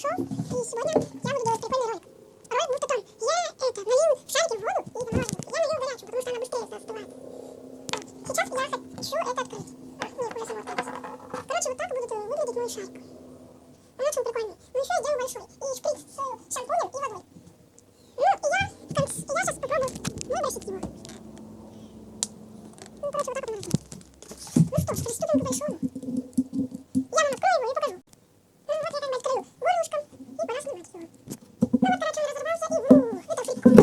пришел, и сегодня я буду делать прикольный ролик. Ролик будет о том, я налил шарики в воду и заморозил. Я налил горячую, потому что она быстрее застывает. Вот. Сейчас я хочу это открыть. Нет, уже само открылось. Короче, вот так будет выглядеть мой шарик. Он очень прикольный. Но еще я сделаю большой. И шприц с шампунем и водой. Ну, и я сейчас попробую выбросить его. Ну, короче, вот так вот надо. Ну что ж, приступим к большому. Я вам открою его и покажу. Ну вот я как бы открыл горлышком и пора снимать его. Ну вот, короче, он разорвался и это прикольно.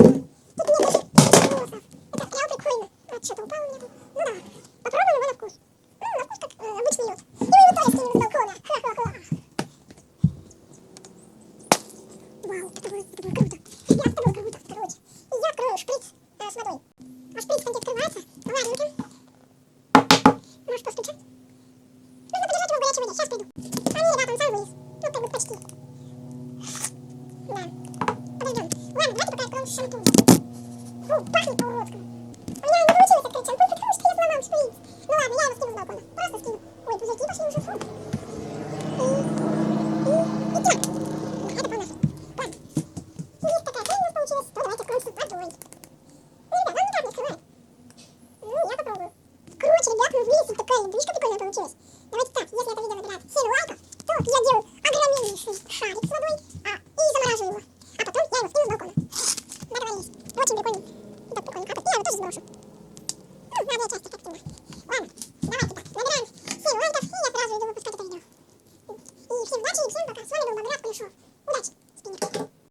Тут нет даже волосов. Это реально прикольно. Вот что-то упало у меня тут. Ну да, попробуем его на вкус. Ну, на вкус как обычный лед. И мы его тоже скинем с балкона. Ха-ха-ха. Вау, это было круто. Это было круто, короче. И я открою шприц с водой. А шприц, кстати, открывается вареньким. Можешь постучать. Нужно подержать его в горячей воде. Сейчас приду. А не, ребята, он сам вылез. Ну, как бы почти. Да. Подождем. Ладно, давайте пока откроем шампунь. Фу, пахнет по-уродскому. У меня не получилось открыть шампунь, потому что я сломал шприц. Ну ладно, я его скину с балкона. Просто скину. Ой, пузырьки пошли уже, фу. И так. Это понафиг. Ладно. Есть такая цель у нас получилась, то давайте откроем с водой. Ну, ребят, он никак не открывает. Ну, я попробую. Короче, ребят, ну, видите, такая лягушка прикольная получилась. Давайте так, если это видео набирает 7 лайков, то я делаю огромнейший шарик с водой и замораживаю его. А потом я его скину с балкона. Договорились. Очень прикольно. И так прикольно капает. И я его тоже сброшу. Ну, надо часть такая.